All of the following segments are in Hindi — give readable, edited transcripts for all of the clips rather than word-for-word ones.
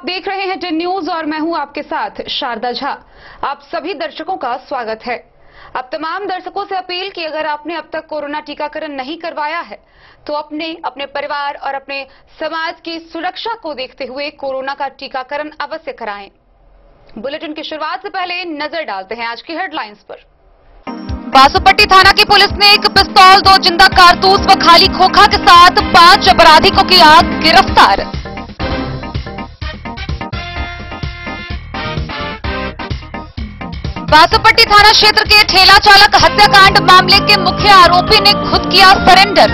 आप देख रहे हैं 10 न्यूज और मैं हूं आपके साथ शारदा झा। आप सभी दर्शकों का स्वागत है। अब तमाम दर्शकों से अपील कि अगर आपने अब तक कोरोना टीकाकरण नहीं करवाया है तो अपने परिवार और अपने समाज की सुरक्षा को देखते हुए कोरोना का टीकाकरण अवश्य कराएं। बुलेटिन की शुरुआत से पहले नजर डालते हैं आज की हेडलाइंस पर। बासोपट्टी थाना की पुलिस ने एक पिस्तौल, 2 जिंदा कारतूस व खाली खोखा के साथ 5 अपराधी को किया गिरफ्तार। बासोपट्टी थाना क्षेत्र के ठेला चालक हत्याकांड मामले के मुख्य आरोपी ने खुद किया सरेंडर।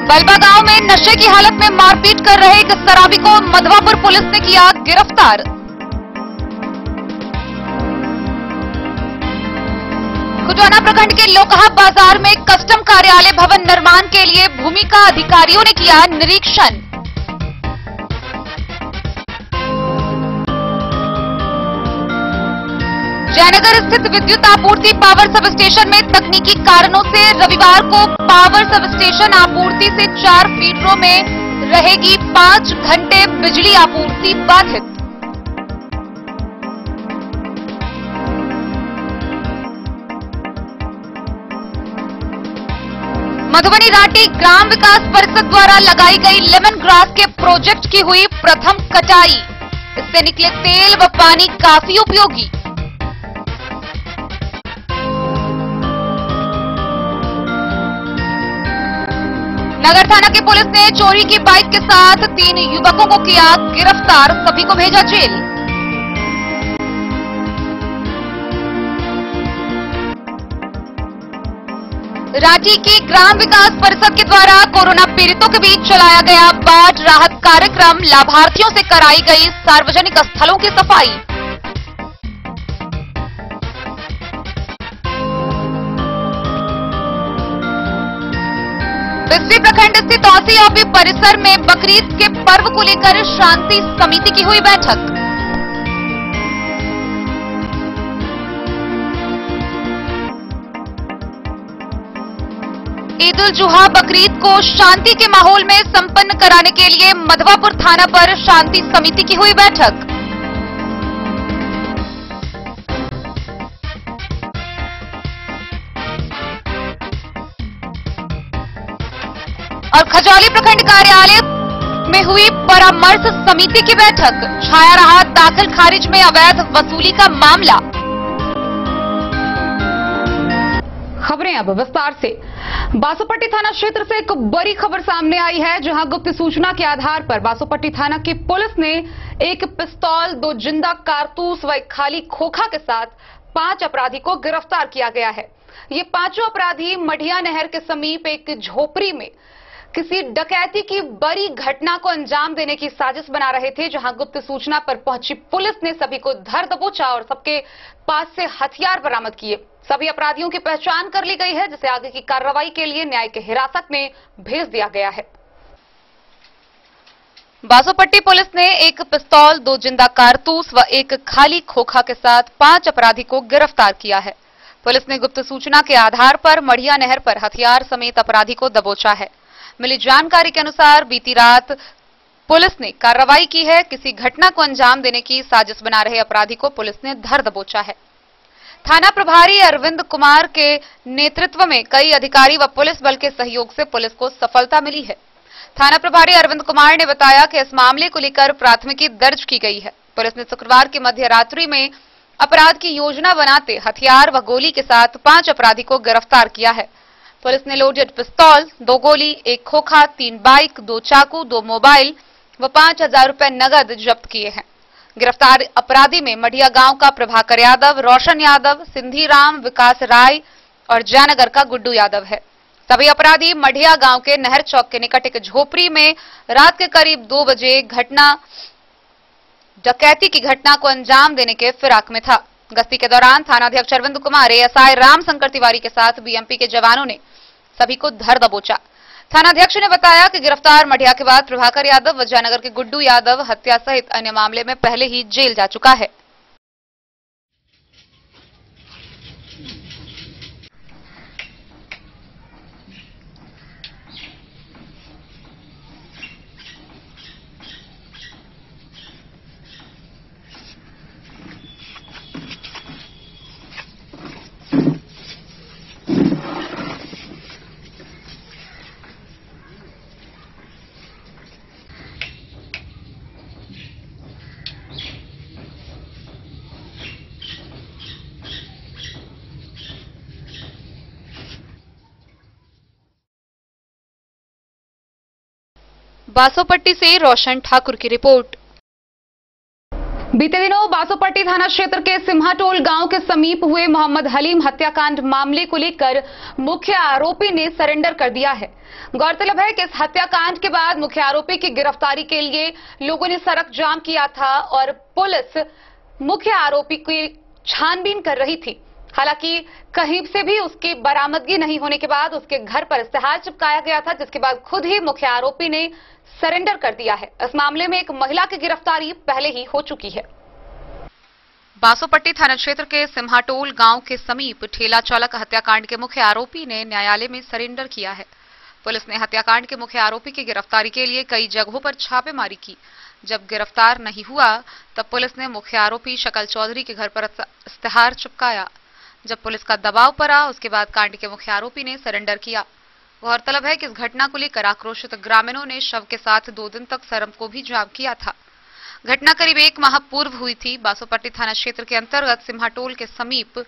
बलबा गांव में नशे की हालत में मारपीट कर रहे एक शराबी को मधवापुर पुलिस ने किया गिरफ्तार। खुटौना प्रखंड के लोकहा बाजार में कस्टम कार्यालय भवन निर्माण के लिए भूमि का अधिकारियों ने किया निरीक्षण। जयनगर स्थित विद्युत आपूर्ति पावर सब स्टेशन में तकनीकी कारणों से रविवार को पावर सब स्टेशन आपूर्ति से 4 फीडरों में रहेगी 5 घंटे बिजली आपूर्ति बाधित। मधुबनी राटी ग्राम विकास परिषद द्वारा लगाई गई लेमन ग्रास के प्रोजेक्ट की हुई प्रथम कटाई। इससे निकले तेल व पानी काफी उपयोगी। नगर थाना की पुलिस ने चोरी की बाइक के साथ 3 युवकों को किया गिरफ्तार, सभी को भेजा जेल। रांची की ग्राम विकास परिषद के द्वारा कोरोना पीड़ितों के बीच चलाया गया बाढ़ राहत कार्यक्रम, लाभार्थियों से कराई गई सार्वजनिक स्थलों की सफाई। बिस्सी प्रखंड स्थित औसी ओपी परिसर में बकरीद के पर्व को लेकर शांति समिति की हुई बैठक। ईद उल जुहा बकरीद को शांति के माहौल में संपन्न कराने के लिए मधवापुर थाना पर शांति समिति की हुई बैठक। और खजौली प्रखंड कार्यालय में हुई परामर्श समिति की बैठक। छाया रहा दाखिल खारिज में अवैध वसूली का मामला। खबरें अब विस्तार से। बासोपट्टी थाना क्षेत्र से एक बड़ी खबर सामने आई है, जहां गुप्त सूचना के आधार पर बासोपट्टी थाना की पुलिस ने एक पिस्तौल, 2 जिंदा कारतूस व एक खाली खोखा के साथ 5 अपराधी को गिरफ्तार किया गया है। ये 5 अपराधी मढ़िया नहर के समीप एक झोपड़ी में किसी डकैती की बड़ी घटना को अंजाम देने की साजिश बना रहे थे, जहां गुप्त सूचना पर पहुंची पुलिस ने सभी को धर दबोचा और सबके पास से हथियार बरामद किए। सभी अपराधियों की पहचान कर ली गई है, जिसे आगे की कार्रवाई के लिए न्यायिक हिरासत में भेज दिया गया है। बासोपट्टी पुलिस ने एक पिस्तौल, 2 जिंदा कारतूस व एक खाली खोखा के साथ 5 अपराधी को गिरफ्तार किया है। पुलिस ने गुप्त सूचना के आधार पर मढ़िया नहर पर हथियार समेत अपराधी को दबोचा है। मिली जानकारी के अनुसार बीती रात पुलिस ने कार्रवाई की है। किसी घटना को अंजाम देने की साजिश बना रहे अपराधी को पुलिस ने धर दबोचा है। थाना प्रभारी अरविंद कुमार के नेतृत्व में कई अधिकारी व पुलिस बल के सहयोग से पुलिस को सफलता मिली है। थाना प्रभारी अरविंद कुमार ने बताया कि इस मामले को लेकर प्राथमिकी दर्ज की गई है। पुलिस ने शुक्रवार की मध्य रात्रि में अपराध की योजना बनाते हथियार व गोली के साथ 5 अपराधी को गिरफ्तार किया है। पुलिस ने लोडेड पिस्तौल, 2 गोली, 1 खोखा, 3 बाइक, 2 चाकू, 2 मोबाइल व 5000 रुपए नगद जब्त किए हैं। गिरफ्तार अपराधी में मढ़िया गांव का प्रभाकर यादव, रोशन यादव, सिंधी राम, विकास राय और जयनगर का गुड्डू यादव है। सभी अपराधी मढ़िया गांव के नहर चौक के निकट एक झोपड़ी में रात के करीब 2 बजे डकैती की घटना को अंजाम देने के फिराक में था। गश्ती के दौरान थानाध्यक्ष अरविंद कुमार, एएसआई रामशंकर तिवारी के साथ बीएमपी के जवानों ने सभी को धर दबोचा। थानाध्यक्ष ने बताया कि गिरफ्तार मढ़िया के बाद प्रभाकर यादव व जयनगर के गुड्डू यादव हत्या सहित अन्य मामले में पहले ही जेल जा चुका है। बासोपट्टी से रोशन ठाकुर की रिपोर्ट। बीते दिनों बासोपट्टी थाना क्षेत्र के सिम्हाटोल गांव के समीप हुए मोहम्मद हलीम हत्याकांड मामले को लेकर मुख्य आरोपी ने सरेंडर कर दिया है। गौरतलब है कि इस हत्याकांड के बाद मुख्य आरोपी की गिरफ्तारी के लिए लोगों ने सड़क जाम किया था और पुलिस मुख्य आरोपी की छानबीन कर रही थी। हालांकि कहीं से भी उसकी बरामदगी नहीं होने के बाद उसके घर पर इस्तेहार चिपकाया गया था, जिसके बाद खुद ही मुख्य आरोपी ने सरेंडर कर दिया है। इस मामले में एक महिला की गिरफ्तारी पहले ही हो चुकी है। बासोपट्टी थाना क्षेत्र के सिम्हाटोल गांव के समीप ठेला चालक हत्याकांड के मुख्य आरोपी ने न्यायालय में सरेंडर किया है। पुलिस ने हत्याकांड के मुख्य आरोपी की गिरफ्तारी के लिए कई जगहों पर छापेमारी की। जब गिरफ्तार नहीं हुआ तब पुलिस ने मुख्य आरोपी शकल चौधरी के घर पर इस्तेहार चिपकाया। जब पुलिस का दबाव पड़ा उसके बाद कांड के मुख्य आरोपी ने सरेंडर किया। गौरतलब है कि इस घटना को लेकर आक्रोशित ग्रामीणों ने शव के साथ 2 दिन तक सड़क को भी जाम किया था। घटना करीब 1 माह पूर्व हुई थी। बासोपट्टी थाना क्षेत्र के अंतर्गत सिम्हाटोल के समीप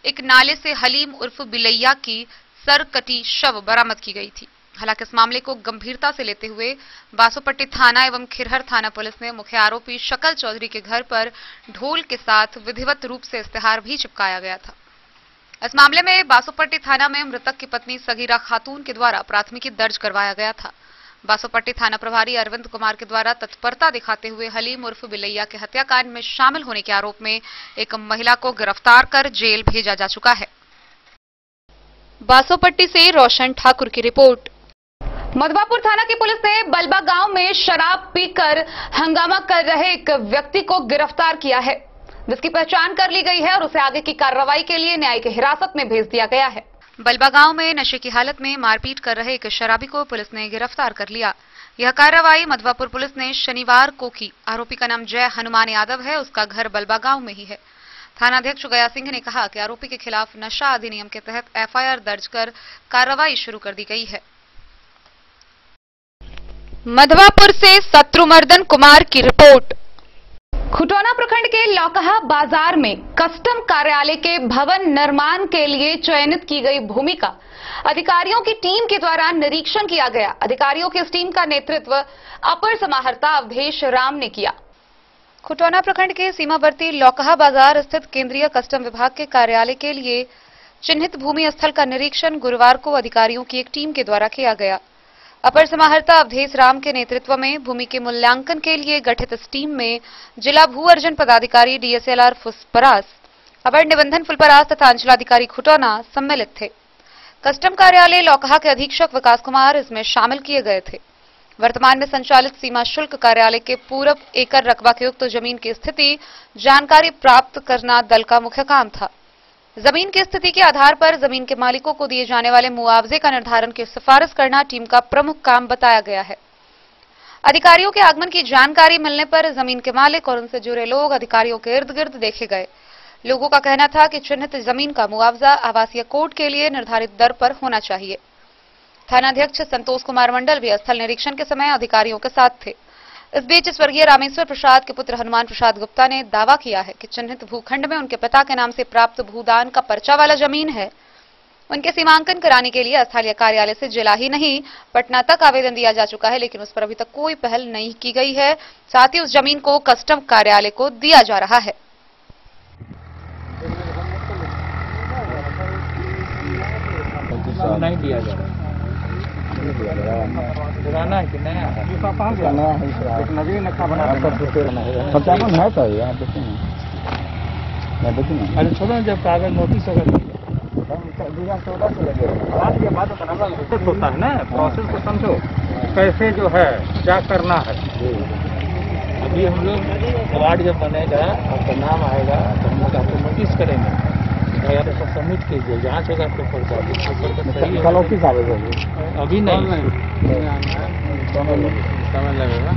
एक नाले से हलीम उर्फ बिलैया की सरकटी शव बरामद की गई थी। हालांकि इस मामले को गंभीरता से लेते हुए बासोपट्टी थाना एवं खिरहर थाना पुलिस ने मुख्य आरोपी शकल चौधरी के घर पर ढोल के साथ विधिवत रूप से इस्तेहार भी चिपकाया गया था। इस मामले में बासोपट्टी थाना में मृतक की पत्नी सगीरा खातून के द्वारा प्राथमिकी दर्ज करवाया गया था। बासोपट्टी थाना प्रभारी अरविंद कुमार के द्वारा तत्परता दिखाते हुए हलीम उर्फ बिलैया के हत्याकांड में शामिल होने के आरोप में एक महिला को गिरफ्तार कर जेल भेजा जा चुका है। बासोपट्टी से रोशन ठाकुर की रिपोर्ट। मधवापुर थाना की पुलिस ने बलबा गांव में शराब पीकर हंगामा कर रहे एक व्यक्ति को गिरफ्तार किया है, जिसकी पहचान कर ली गई है और उसे आगे की कार्रवाई के लिए न्यायिक हिरासत में भेज दिया गया है। बलबा गांव में नशे की हालत में मारपीट कर रहे एक शराबी को पुलिस ने गिरफ्तार कर लिया। यह कार्रवाई मधवापुर पुलिस ने शनिवार को की। आरोपी का नाम जय हनुमान यादव है। उसका घर बलबा गांव में ही है। थानाध्यक्ष गया सिंह ने कहा कि आरोपी के खिलाफ नशा अधिनियम के तहत एफआईआर दर्ज कर कार्रवाई शुरू कर दी गई है। मधवापुर से शत्रुमर्दन कुमार की रिपोर्ट। खुटौना प्रखंड के लौकहा बाजार में कस्टम कार्यालय के भवन निर्माण के लिए चयनित की गई भूमि का अधिकारियों की टीम के द्वारा निरीक्षण किया गया। अधिकारियों की इस टीम का नेतृत्व अपर समाहर्ता अवधेश राम ने किया। खुटौना प्रखंड के सीमावर्ती लौकहा बाजार स्थित केंद्रीय कस्टम विभाग के कार्यालय के लिए चिन्हित भूमि स्थल का निरीक्षण गुरुवार को अधिकारियों की एक टीम के द्वारा किया गया। अपर समाहर्ता अवधेश राम के नेतृत्व में भूमि के मूल्यांकन के लिए गठित इस टीम में जिला भू अर्जन पदाधिकारी डीएसएलआर फुलपरास, अवर निबंधन फुलपरास तथा अंचलाधिकारी खुटौना सम्मिलित थे। कस्टम कार्यालय लौकहा के अधीक्षक विकास कुमार इसमें शामिल किए गए थे। वर्तमान में संचालित सीमा शुल्क कार्यालय के पूर्व एकड़ रकबा के युक्त जमीन की स्थिति जानकारी प्राप्त करना दल का मुख्य काम था। जमीन की स्थिति के आधार पर जमीन के मालिकों को दिए जाने वाले मुआवजे का निर्धारण की सिफारिश करना टीम का प्रमुख काम बताया गया है। अधिकारियों के आगमन की जानकारी मिलने पर जमीन के मालिक और उनसे जुड़े लोग अधिकारियों के इर्द गिर्द देखे गए। लोगों का कहना था कि चिन्हित जमीन का मुआवजा आवासीय कोड के लिए निर्धारित दर पर होना चाहिए। थानाध्यक्ष संतोष कुमार मंडल भी स्थल निरीक्षण के समय अधिकारियों के साथ थे। इस बीच स्वर्गीय रामेश्वर प्रसाद के पुत्र हनुमान प्रसाद गुप्ता ने दावा किया है कि चिन्हित भूखंड में उनके पिता के नाम से प्राप्त भूदान का पर्चा वाला जमीन है। उनके सीमांकन कराने के लिए स्थलीय कार्यालय से जिला ही नहीं पटना तक आवेदन दिया जा चुका है, लेकिन उस पर अभी तक कोई पहल नहीं की गई है। साथ ही उस जमीन को कस्टम कार्यालय को दिया जा रहा है। नहीं दिया जा रहा पुराना है कि नया है? नया है। एक नजरी नक्शा बना है तो यहाँ देखिए। अरे छोड़ो, जब कागज नोटिस होगा 2014 से लगे बाद होता है ना, प्रोसेस को समझो कैसे जो है क्या करना है। अभी हम लोग वार्ड जब बनेगा आपका नाम आएगा तो हम लोग आपको नोटिस करेंगे, सब सबमिट कीजिए, जांच होगा तो कल ऑफिस आवेगा। अभी नहीं समय लगेगा।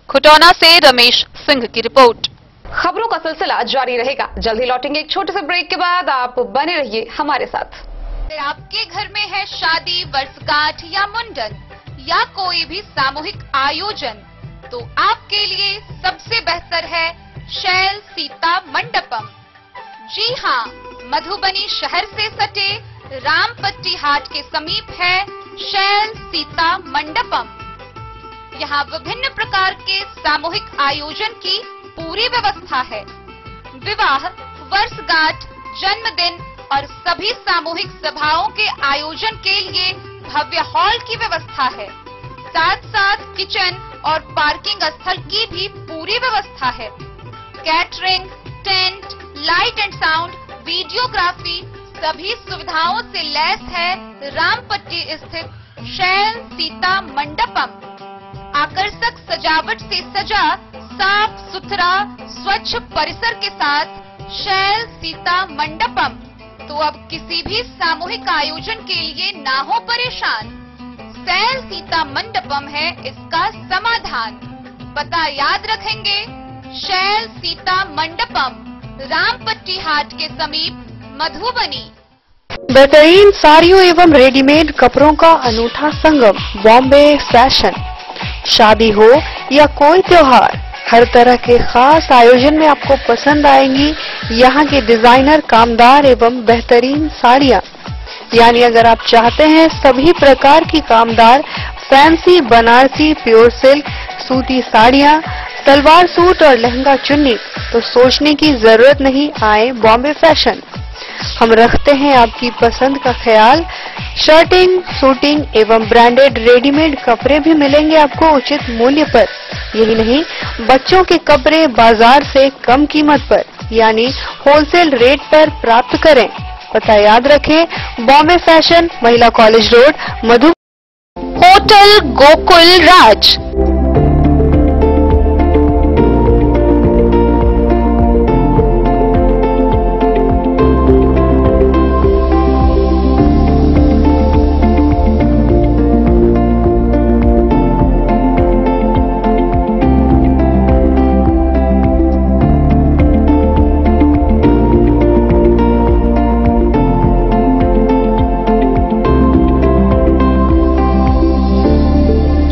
खुटौना से रमेश सिंह की रिपोर्ट। खबरों का सिलसिला जारी रहेगा। जल्द ही लौटेंगे एक छोटे से ब्रेक के बाद। आप बने रहिए हमारे साथ। आपके घर में है शादी, वर्षगांठ या मुंडन या कोई भी सामूहिक आयोजन, तो आपके लिए सबसे बेहतर है शैल सीता मंडपम। जी हाँ, मधुबनी शहर से सटे रामपट्टी हाट के समीप है शैल सीता मंडपम। यहाँ विभिन्न प्रकार के सामूहिक आयोजन की पूरी व्यवस्था है। विवाह, वर्षगांठ, जन्मदिन और सभी सामूहिक सभाओं के आयोजन के लिए भव्य हॉल की व्यवस्था है। साथ साथ किचन और पार्किंग स्थल की भी पूरी व्यवस्था है। Catering, tent, light and sound, videography सभी सुविधाओं से लैस है रामपट्टी स्थित शैल सीता मंडपम। आकर्षक सजावट से सजा साफ सुथरा स्वच्छ परिसर के साथ शैल सीता मंडपम। तो अब किसी भी सामूहिक आयोजन के लिए ना हो परेशान, शैल सीता मंडपम है इसका समाधान। पता याद रखेंगे, शैल सीता मंडपम, रामपट्टी हाट के समीप, मधुबनी। बेहतरीन साड़ियों एवं रेडीमेड कपड़ों का अनूठा संगम, बॉम्बे फैशन। शादी हो या कोई त्योहार, हर तरह के खास आयोजन में आपको पसंद आएंगी यहाँ की डिजाइनर, कामदार एवं बेहतरीन साड़ियाँ। यानी अगर आप चाहते हैं सभी प्रकार की कामदार, फैंसी, बनारसी, प्योर सिल्क, सूती साड़ियाँ, सलवार सूट और लहंगा चुन्नी, तो सोचने की जरूरत नहीं, आए बॉम्बे फैशन। हम रखते हैं आपकी पसंद का ख्याल। शर्टिंग, सूटिंग एवं ब्रांडेड रेडीमेड कपड़े भी मिलेंगे आपको उचित मूल्य पर। यही नहीं, बच्चों के कपड़े बाजार से कम कीमत पर, यानी होलसेल रेट पर प्राप्त करें। पता याद रखें, बॉम्बे फैशन, महिला कॉलेज रोड, मधु। होटल गोकुल राज।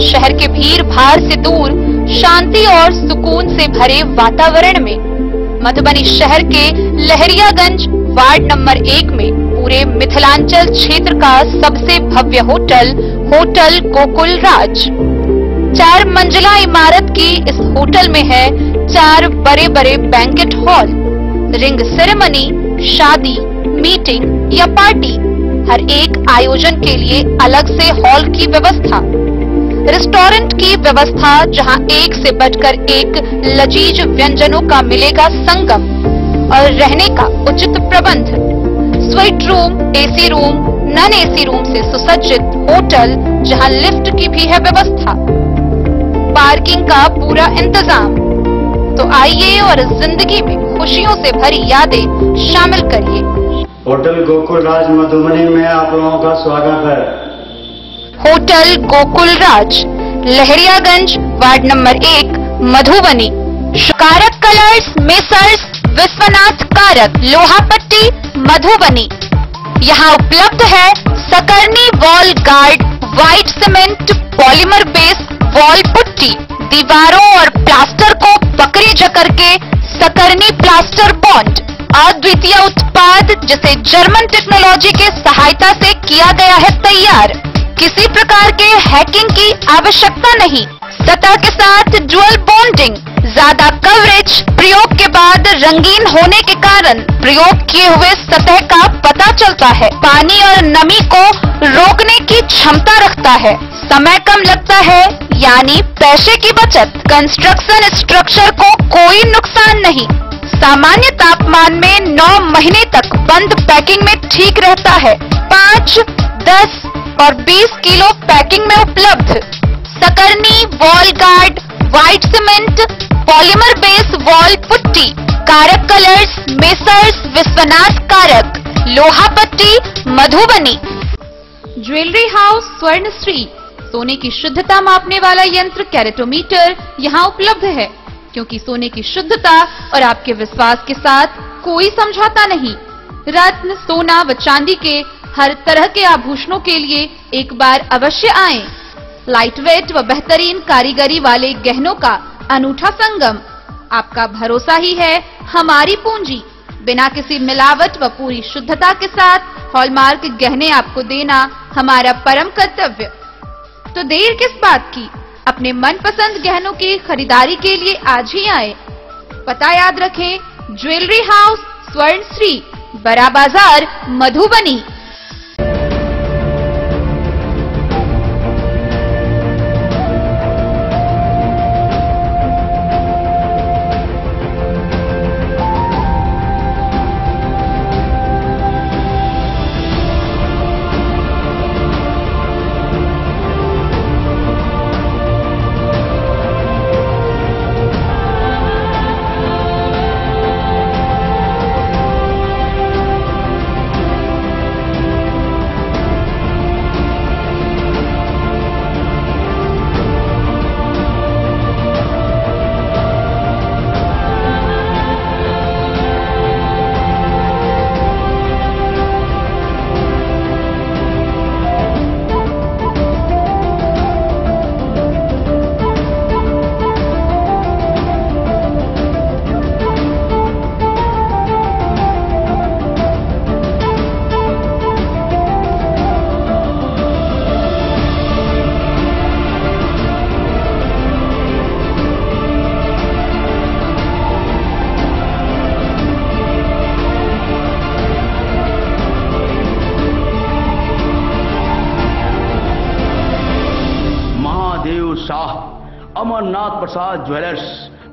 शहर के भीड़ भाड़ से दूर, शांति और सुकून से भरे वातावरण में मधुबनी शहर के लहरियागंज वार्ड नंबर 1 में पूरे मिथिलांचल क्षेत्र का सबसे भव्य होटल, होटल गोकुल राज। 4 मंजिला इमारत की इस होटल में है 4 बड़े बड़े बैंकेट हॉल, रिंग सेरेमनी, शादी, मीटिंग या पार्टी, हर एक आयोजन के लिए अलग से हॉल की व्यवस्था। रेस्टोरेंट की व्यवस्था, जहां एक से बढ़कर एक लजीज व्यंजनों का मिलेगा संगम, और रहने का उचित प्रबंध। Suite room, AC room, non AC room से सुसज्जित होटल, जहां लिफ्ट की भी है व्यवस्था। पार्किंग का पूरा इंतजाम। तो आइए और जिंदगी में खुशियों से भरी यादें शामिल करिए। होटल गोकुल राज मधुबनी में आप लोगों का स्वागत है। होटल गोकुल राज, लहरियागंज वार्ड नंबर 1, मधुबनी। कारक कलर्स, मेसर्स विश्वनाथ कारक, लोहापट्टी, मधुबनी। यहाँ उपलब्ध है सकरनी wall guard, white cement, polymer base wall putty. दीवारों और प्लास्टर को पकड़ी जकड़ के सकरनी प्लास्टर बॉन्ड, अद्वितीय उत्पाद जिसे जर्मन टेक्नोलॉजी के सहायता से किया गया है तैयार। किसी प्रकार के हैकिंग की आवश्यकता नहीं। सतह के साथ डुअल बॉन्डिंग, ज्यादा कवरेज, प्रयोग के बाद रंगीन होने के कारण प्रयोग किए हुए सतह का पता चलता है। पानी और नमी को रोकने की क्षमता रखता है। समय कम लगता है, यानी पैसे की बचत। कंस्ट्रक्शन स्ट्रक्चर को कोई नुकसान नहीं। सामान्य तापमान में 9 महीने तक बंद पैकिंग में ठीक रहता है। 5, 10 और 20 किलो पैकिंग में उपलब्ध। सकरनी wall guard, white cement, polymer base wall putty. Karak colours, Messrs Vishwanath Karak, Lohapatti, Madhubani. Jewellery house स्वर्ण श्री, सोने की शुद्धता मापने वाला यंत्र कैरेटोमीटर यहाँ उपलब्ध है, क्योंकि सोने की शुद्धता और आपके विश्वास के साथ कोई समझौता नहीं। रत्न, सोना व चांदी के हर तरह के आभूषणों के लिए एक बार अवश्य आएं। लाइट वेट व बेहतरीन कारीगरी वाले गहनों का अनूठा संगम। आपका भरोसा ही है हमारी पूंजी। बिना किसी मिलावट व पूरी शुद्धता के साथ हॉलमार्क गहने आपको देना हमारा परम कर्तव्य। तो देर किस बात की, अपने मनपसंद गहनों की खरीदारी के लिए आज ही आए। पता याद रखें, ज्वेलरी हाउस स्वर्ण श्री, बड़ा बाजार, मधुबनी। अमरनाथ प्रसाद ज्वेलर्स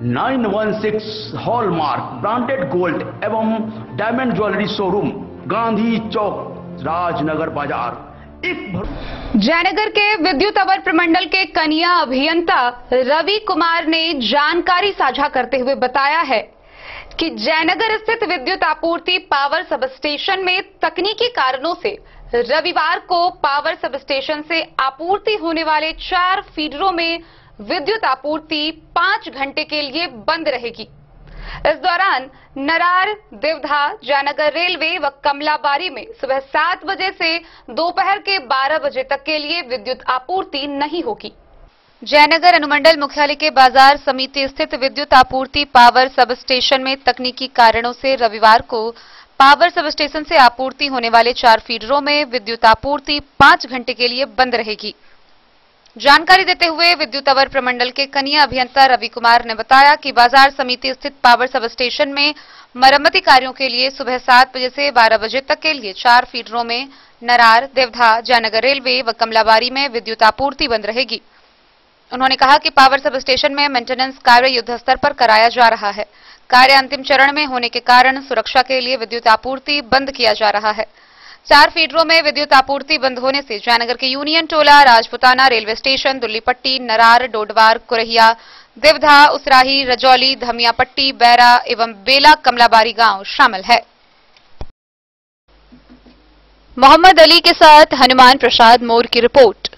916 हॉलमार्क ब्रांडेड गोल्ड एवं डायमंड ज्वेलरी शोरूम, गांधी चौक, राजनगर बाजार। जयनगर के विद्युत अवर प्रमंडल के कनिया अभियंता रवि कुमार ने जानकारी साझा करते हुए बताया है कि जयनगर स्थित विद्युत आपूर्ति पावर सब स्टेशन में तकनीकी कारणों से रविवार को पावर सब स्टेशन से आपूर्ति होने वाले 4 फीडरों में विद्युत आपूर्ति 5 घंटे के लिए बंद रहेगी। इस दौरान नरार, देवधा, जयनगर रेलवे व कमलाबारी में सुबह 7 बजे से दोपहर के 12 बजे तक के लिए विद्युत आपूर्ति नहीं होगी। जयनगर अनुमंडल मुख्यालय के बाजार समिति स्थित विद्युत आपूर्ति पावर सब स्टेशन में तकनीकी कारणों से रविवार को पावर सब स्टेशन से आपूर्ति होने वाले 4 फीडरों में विद्युत आपूर्ति 5 घंटे के लिए बंद रहेगी। जानकारी देते हुए विद्युत अवर प्रमंडल के कनिया अभियंता रवि कुमार ने बताया कि बाजार समिति स्थित पावर सब स्टेशन में मरम्मती कार्यों के लिए सुबह 7 बजे से 12 बजे तक के लिए 4 फीडरों में नरार, देवधा, जयनगर रेलवे व कमलाबारी में विद्युत आपूर्ति बंद रहेगी। उन्होंने कहा कि पावर सब स्टेशन में मेंटेनेंस कार्य युद्ध स्तर पर कराया जा रहा है। कार्य अंतिम चरण में होने के कारण सुरक्षा के लिए विद्युत आपूर्ति बंद किया जा रहा है। 4 फीडरों में विद्युत आपूर्ति बंद होने से जयनगर के यूनियन टोला, राजपुताना रेलवे स्टेशन, दुल्लीपट्टी, नरार, डोडवार, कुरहिया, देवधा, उसराही, रजौली, धमियापट्टी, बैरा एवं बेला कमलाबारी गांव शामिल है। मोहम्मद अली के साथ हनुमान प्रसाद मोर की रिपोर्ट।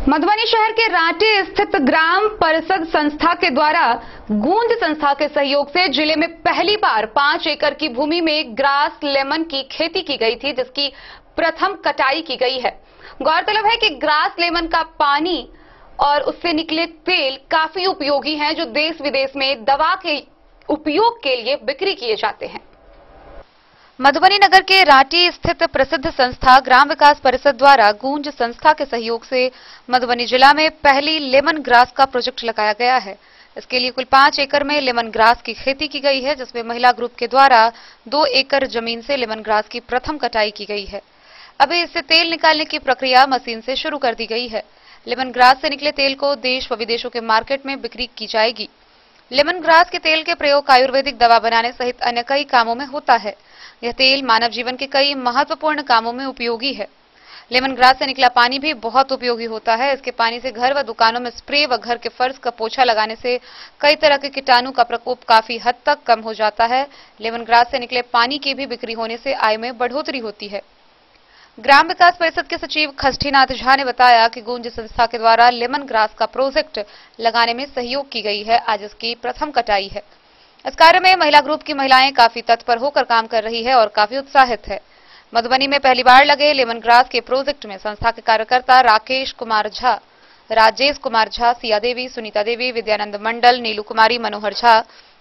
मधुबनी शहर के रांटी स्थित ग्राम परिषद संस्था के द्वारा गूंज संस्था के सहयोग से जिले में पहली बार 5 एकड़ की भूमि में ग्रास लेमन की खेती की गई थी, जिसकी प्रथम कटाई की गई है। गौरतलब है कि ग्रास लेमन का पानी और उससे निकले तेल काफी उपयोगी हैं, जो देश विदेश में दवा के उपयोग के लिए बिक्री किए जाते हैं। मधुबनी नगर के रांटी स्थित प्रसिद्ध संस्था ग्राम विकास परिषद द्वारा गूंज संस्था के सहयोग से मधुबनी जिला में पहली लेमन ग्रास का प्रोजेक्ट लगाया गया है। इसके लिए कुल 5 एकड़ में लेमन ग्रास की खेती की गई है, जिसमें महिला ग्रुप के द्वारा 2 एकड़ जमीन से लेमन ग्रास की प्रथम कटाई की गई है। अभी इससे तेल निकालने की प्रक्रिया मशीन से शुरू कर दी गई है। लेमन ग्रास से निकले तेल को देश व विदेशों के मार्केट में बिक्री की जाएगी। लेमन ग्रास के तेल के प्रयोग आयुर्वेदिक दवा बनाने सहित अन्य कई कामों में होता है। यह तेल मानव जीवन के कई महत्वपूर्ण कामों में उपयोगी है। लेमन ग्रास से निकला पानी भी बहुत उपयोगी होता है। इसके पानी से घर व दुकानों में स्प्रे व घर के फर्श का पोछा लगाने से कई तरह के कीटाणु का प्रकोप काफी हद तक कम हो जाता है। लेमन ग्रास से निकले पानी की भी बिक्री होने से आय में बढ़ोतरी होती है। ग्राम विकास परिषद के सचिव खष्ठीनाथ झा ने बताया कि गूंज संस्था के द्वारा लेमन ग्रास का प्रोजेक्ट लगाने में सहयोग की गई है। आज इसकी प्रथम कटाई है। इस कार्य में महिला ग्रुप की महिलाएं काफी तत्पर होकर काम कर रही है और काफी उत्साहित है। मधुबनी में पहली बार लगे लेमन ग्रास के प्रोजेक्ट में संस्था के कार्यकर्ता राकेश कुमार झा, राजेश कुमार झा, सिया देवी, सुनीता देवी, विद्यानंद मंडल, नीलू कुमारी, मनोहर झा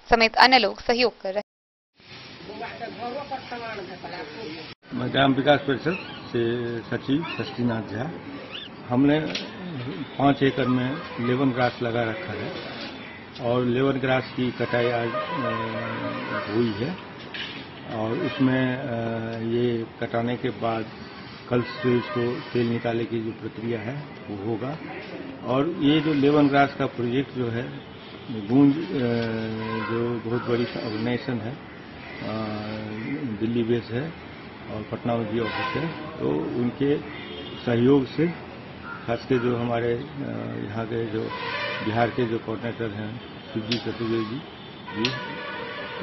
समेत अन्य लोग सहयोग कर रहे हैं। ग्राम विकास परिषद से सचिव खष्ठीनाथ झा। हमने 5 एकड़ में लेमन ग्रास लगा रखा है और लेमन ग्रास की कटाई आज हुई है और उसमें ये कटाने के बाद कल से इसको तेल निकालने की जो प्रक्रिया है वो होगा। और ये जो लेमन ग्रास का प्रोजेक्ट जो है गूंज जो बहुत बड़ी ऑर्गेनाइजेशन है, दिल्ली बेस है और पटना में भी ऑफिस है, तो उनके सहयोग से खासकर जो हमारे यहाँ के जो बिहार के जो कोऑर्डिनेटर हैं शिवजी चतुर्वेदी जी,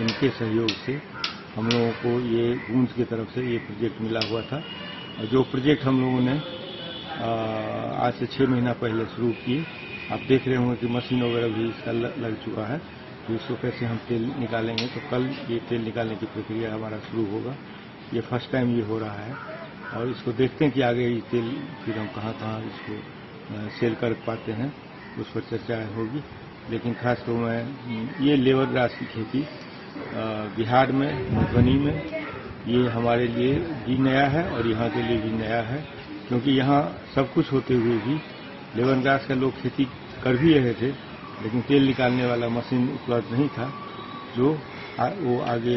इनके सहयोग से हम लोगों को ये गूंज की तरफ से ये प्रोजेक्ट मिला हुआ था। और जो प्रोजेक्ट हम लोगों ने आज से 6 महीना पहले शुरू किए, आप देख रहे होंगे कि मशीन वगैरह भी इसका लग चुका है, तो इसको कैसे हम तेल निकालेंगे। तो कल ये तेल निकालने की प्रक्रिया हमारा शुरू होगा। ये फर्स्ट टाइम ये हो रहा है और इसको देखते हैं कि आगे ये तेल फिर हम कहाँ कहाँ इसको सेल कर पाते हैं, उस पर चर्चा होगी। लेकिन खास तौर में ये लेबर ग्रास की खेती बिहार में, मधुबनी में, ये हमारे लिए भी नया है और यहाँ के लिए भी नया है, क्योंकि यहाँ सब कुछ होते हुए भी लेमन ग्रास का लोग खेती कर भी रहे थे, लेकिन तेल निकालने वाला मशीन उपलब्ध नहीं था, जो वो आगे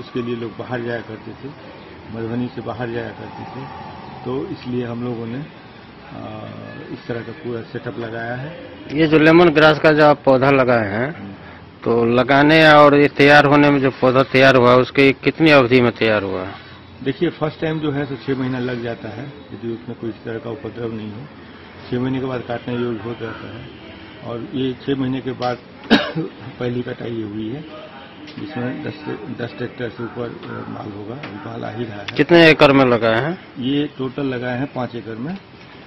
उसके लिए लोग बाहर जाया करते थे, मधुबनी से बाहर जाया करते थे। तो इसलिए हम लोगों ने इस तरह का पूरा सेटअप लगाया है। ये जो लेमन ग्रास का जो आप पौधा लगाए हैं, तो लगाने और ये तैयार होने में जो पौधा तैयार हुआ उसके कितनी अवधि में तैयार हुआ? देखिए, फर्स्ट टाइम जो है तो 6 महीना लग जाता है, यदि उसमें कोई इस तरह का उपद्रव नहीं हो। 6 महीने के बाद काटने योग्य हो जाता है और ये 6 महीने के बाद पहली कटाई हुई है, जिसमें 10 ट्रैक्टर से ऊपर माल होगा। अभी माल आ ही रहा है। कितने एकड़ में लगाए हैं? ये टोटल लगाए हैं 5 एकड़ में,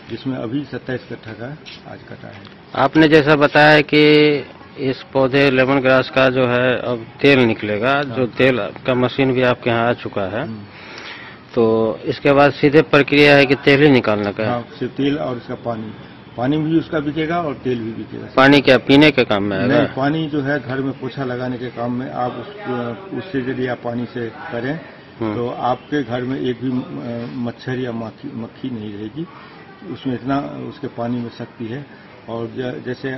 जिसमें अभी 27 कट्ठा का आज कटा है। आपने जैसा बताया कि इस पौधे लेमन ग्रास का जो है अब तेल निकलेगा, जो तेल का मशीन भी आपके यहाँ आ चुका है, तो इसके बाद सीधे प्रक्रिया है कि तेल ही निकालने का? हाँ, सिर्फ तेल और इसका पानी भी उसका बिकेगा और तेल भी बिकेगा। पानी क्या पीने के काम में आएगा? नहीं, पानी जो है घर में पोछा लगाने के काम में। आप उससे यदि आप पानी से करें तो आपके घर में एक भी मच्छर या मक्खी नहीं रहेगी। उसमें इतना उसके पानी में शक्ति है। और जैसे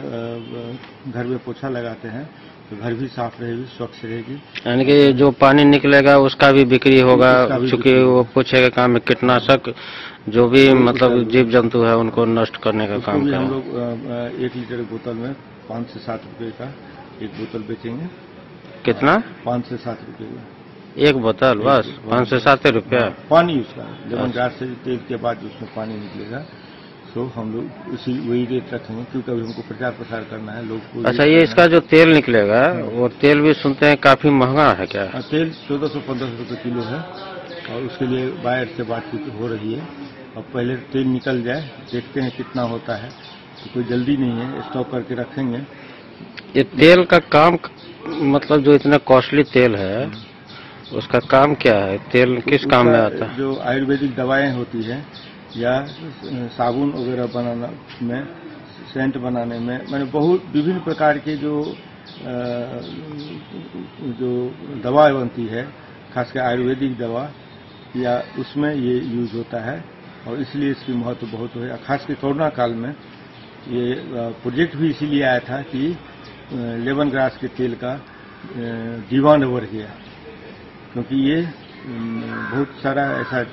घर में पोछा लगाते हैं तो घर भी साफ रहेगी, स्वच्छ रहेगी। यानी कि जो पानी निकलेगा उसका भी बिक्री होगा, चूँकि वो पोछे के काम में कीटनाशक जो भी मतलब जीव जंतु है उनको नष्ट करने का काम करें। हम लोग 1 लीटर बोतल में 5 से 7 रुपए का एक बोतल बेचेंगे। कितना? 5 से 7 रुपए का एक बोतल, बस 5 से 7 रुपया। पानी उसका लेमन ग्रास से तेल के बाद उसमें पानी निकलेगा, तो हम लोग उसी वही रेट रखेंगे, क्योंकि अभी हमको प्रचार प्रसार करना है लोग को। अच्छा, ये इसका जो तेल निकलेगा वो तेल भी सुनते हैं काफी महंगा है क्या? तेल 1400-1500 रुपये किलो है और उसके लिए बायर से बातचीत हो रही है। अब पहले तेल निकल जाए, देखते हैं कितना होता है, तो कोई जल्दी नहीं है, स्टॉक करके रखेंगे। ये तेल का काम मतलब जो इतना कॉस्टली तेल है उसका काम क्या है? तेल किस काम में आता है? जो आयुर्वेदिक दवाएं होती है या साबुन वगैरह बनाना में, सेंट बनाने में, मैंने बहुत विभिन्न प्रकार के जो दवा बनती है, खासकर आयुर्वेदिक दवा, या उसमें ये यूज होता है और इसलिए इसकी महत्व बहुत है। खासकर कोरोना काल में ये प्रोजेक्ट भी इसीलिए आया था कि लेमन ग्रास के तेल का डिमांड बढ़ गया, क्योंकि ये बहुत सारा ऐसा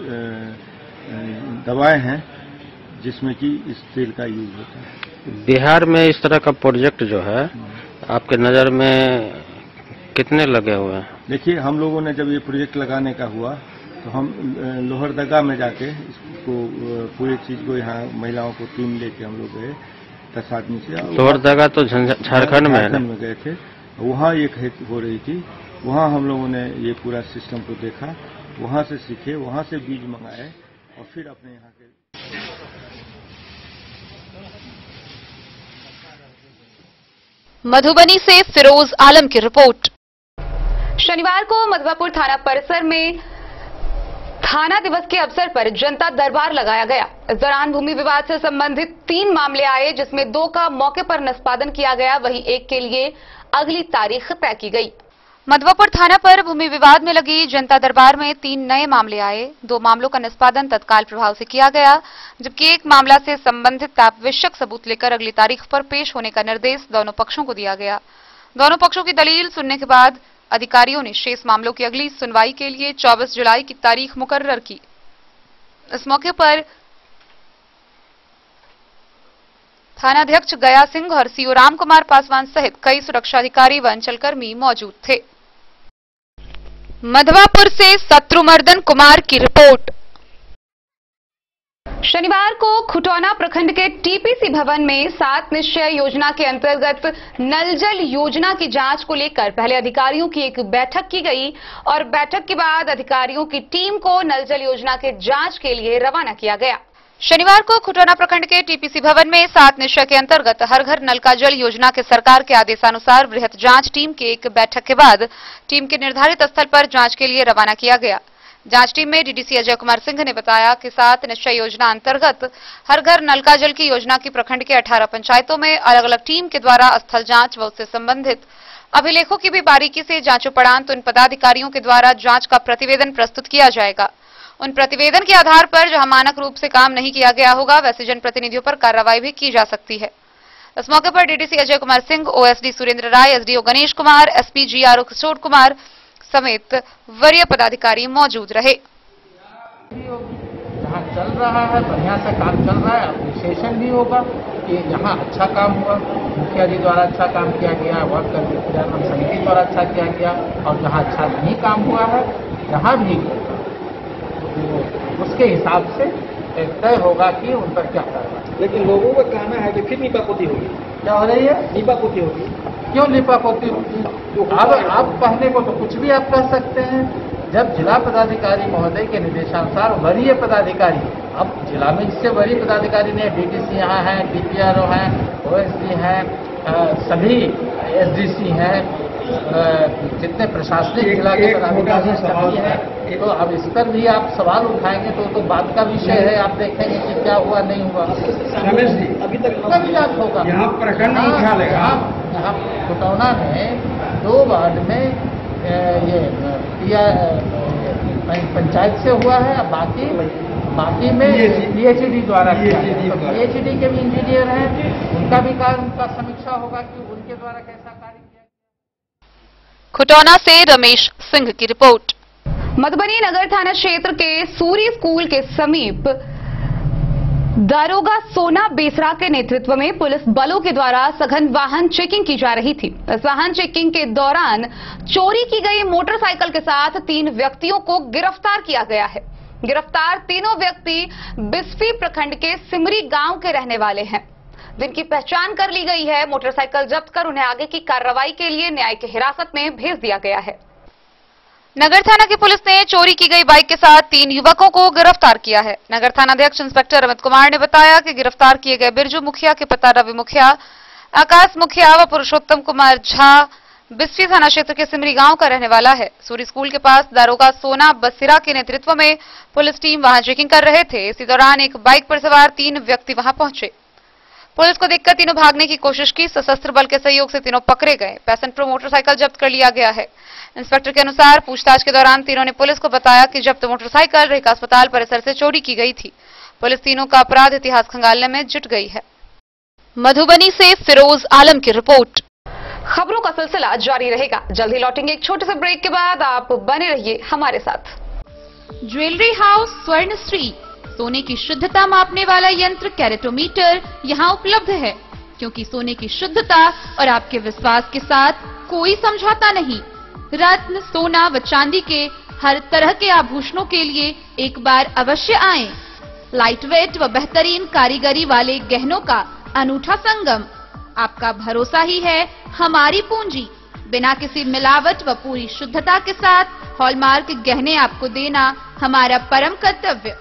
दवाएं हैं जिसमें कि इस तेल का यूज होता है। बिहार में इस तरह का प्रोजेक्ट जो है आपके नज़र में कितने लगे हुए हैं? देखिए, हम लोगों ने जब ये प्रोजेक्ट लगाने का हुआ तो हम लोहरदगा में जाके इसको पूरी चीज को, यहाँ महिलाओं को टीम लेके हम लोग गए 10 आदमी से। लोहरदगा तो झारखंड में है ना? में गए थे, वहाँ ये खेती हो रही थी। वहाँ हम लोगों ने ये पूरा सिस्टम को देखा, वहाँ से सीखे, वहाँ से बीज मंगाए और फिर अपने यहाँ के। मधुबनी से फिरोज आलम की रिपोर्ट। शनिवार को मधवापुर थाना परिसर में थाना दिवस के अवसर पर जनता दरबार लगाया गया। इस दौरान भूमि विवाद से संबंधित 3 मामले आए, जिसमें 2 का मौके पर निष्पादन किया गया, वहीं 1 के लिए अगली तारीख तय की गई। मधवापुर थाना पर भूमि विवाद में लगी जनता दरबार में 3 नए मामले आए। 2 मामलों का निष्पादन तत्काल प्रभाव से किया गया, जबकि एक मामला से संबंधित आवश्यक सबूत लेकर अगली तारीख पर पेश होने का निर्देश दोनों पक्षों को दिया गया। दोनों पक्षों की दलील सुनने के बाद अधिकारियों ने शेष मामलों की अगली सुनवाई के लिए 24 जुलाई की तारीख मुकर्रर की। इस मौके पर थानाध्यक्ष गया सिंह और सीओ राम कुमार पासवान सहित कई सुरक्षा अधिकारी व अंचलकर्मी मौजूद थे। मधवापुर से शत्रुमर्दन कुमार की रिपोर्ट। शनिवार को खुटौना प्रखंड के टीपीसी भवन में 7 निश्चय योजना के अंतर्गत नल जल योजना की जांच को लेकर पहले अधिकारियों की एक बैठक की गई और बैठक के बाद अधिकारियों की टीम को नल जल योजना के जांच के लिए रवाना किया गया। शनिवार को खुटौना प्रखंड के टीपीसी भवन में 7 निश्चय के अंतर्गत हर घर नल का जल योजना के सरकार के आदेशानुसार वृहद जांच टीम की एक बैठक के बाद टीम के निर्धारित स्थल पर जांच के लिए रवाना किया गया। जांच टीम में डीडीसी अजय कुमार सिंह ने बताया कि 7 निश्चय योजना अंतर्गत हर घर नल का जल की योजना की प्रखंड के 18 पंचायतों में अलग अलग टीम के द्वारा स्थल जांच व उससे संबंधित अभिलेखों की भी बारीकी से जांच उपरांत उन पदाधिकारियों के द्वारा जांच का प्रतिवेदन प्रस्तुत किया जाएगा। उन प्रतिवेदन के आधार पर जहां मानक रूप से काम नहीं किया गया होगा, वैसे जनप्रतिनिधियों पर कार्रवाई भी की जा सकती है। इस मौके पर डीडीसी अजय कुमार सिंह, ओएसडी सुरेंद्र राय, एसडीओ गणेश कुमार, एसपी जीआरओ किशोर कुमार समेत वरीय पदाधिकारी मौजूद रहे। जहाँ चल रहा है, बढ़िया से काम चल रहा है, अप्रिसिएशन भी होगा कि यहाँ अच्छा काम हुआ, मुखिया जी द्वारा अच्छा काम किया गया, वार्ड क्रियान्वयन समिति द्वारा अच्छा किया गया, और जहाँ अच्छा नहीं काम हुआ है, जहाँ भी उसके हिसाब से तय होगा कि उन पर क्या करना। लेकिन लोगों का कहना है कि फिर नीपापोती होगी। क्या हो रही है? नीपापोती होगी। क्यों नीपापोती होगी? अब कहने को तो कुछ भी आप कह सकते हैं। जब जिला पदाधिकारी महोदय के निर्देशानुसार वरीय पदाधिकारी, अब जिला में जिससे वरीय पदाधिकारी ने डीटीसी यहाँ है, डीपीआरओ हैं, ओएसडी हैं, सभी एसडीसी हैं, जितने प्रशासनिक जिला के पदाधिकारी सभी हैं, तो अब इस पर भी आप सवाल उठाएंगे तो बात का विषय है। आप देखेंगे कि क्या हुआ नहीं हुआ। रमेश जी, अभी तक कभी जांच होगा। यहाँ प्रखंड मुख्यालय यहाँ खुटौना में 2 वार्ड में ये पंचायत से हुआ है, बाकी में पीएचडी द्वारा किया है। पीएचडी के भी इंजीनियर हैं, उनका भी कार्य, उनका समीक्षा होगा कि उनके द्वारा कैसा कार्य किया। खुटौना से रमेश सिंह की रिपोर्ट। मधुबनी नगर थाना क्षेत्र के सूर्य स्कूल के समीप दारोगा सोना बेसरा के नेतृत्व में पुलिस बलों के द्वारा सघन वाहन चेकिंग की जा रही थी। इस वाहन चेकिंग के दौरान चोरी की गई मोटरसाइकिल के साथ 3 व्यक्तियों को गिरफ्तार किया गया है। गिरफ्तार तीनों व्यक्ति बिस्फी प्रखंड के सिमरी गांव के रहने वाले हैं, जिनकी पहचान कर ली गई है। मोटरसाइकिल जब्त कर उन्हें आगे की कार्रवाई के लिए न्यायिक हिरासत में भेज दिया गया है। नगर थाना की पुलिस ने चोरी की गई बाइक के साथ 3 युवकों को गिरफ्तार किया है। नगर थानाध्यक्ष इंस्पेक्टर अमित कुमार ने बताया कि गिरफ्तार किए गए बिरजू मुखिया के पिता रवि मुखिया, आकाश मुखिया व पुरुषोत्तम कुमार झा बिस्फी थाना क्षेत्र के सिमरी गांव का रहने वाला है। सूर्य स्कूल के पास दारोगा सोना बसिरा के नेतृत्व में पुलिस टीम वहां चेकिंग कर रहे थे। इसी दौरान एक बाइक पर सवार 3 व्यक्ति वहां पहुंचे। पुलिस को देखकर तीनों भागने की कोशिश की। सशस्त्र बल के सहयोग से तीनों पकड़े गए। पैशन प्रो मोटरसाइकिल जब्त कर लिया गया है। इंस्पेक्टर के अनुसार पूछताछ के दौरान तीनों ने पुलिस को बताया कि जब्त मोटरसाइकिल रेखा अस्पताल परिसर से चोरी की गई थी। पुलिस तीनों का अपराध इतिहास खंगालने में जुट गई है। मधुबनी से फिरोज आलम की रिपोर्ट। खबरों का सिलसिला जारी रहेगा। जल्द ही लौटेंगे एक छोटे से ब्रेक के बाद। आप बने रहिए हमारे साथ। ज्वेलरी हाउस स्वर्ण श्री, सोने की शुद्धता मापने वाला यंत्र कैरेटोमीटर यहाँ उपलब्ध है, क्योंकि सोने की शुद्धता और आपके विश्वास के साथ कोई समझौता नहीं। रत्न, सोना व चांदी के हर तरह के आभूषणों के लिए एक बार अवश्य आएं। लाइट वेट व बेहतरीन कारीगरी वाले गहनों का अनूठा संगम। आपका भरोसा ही है हमारी पूंजी। बिना किसी मिलावट व पूरी शुद्धता के साथ हॉलमार्क गहने आपको देना हमारा परम कर्तव्य।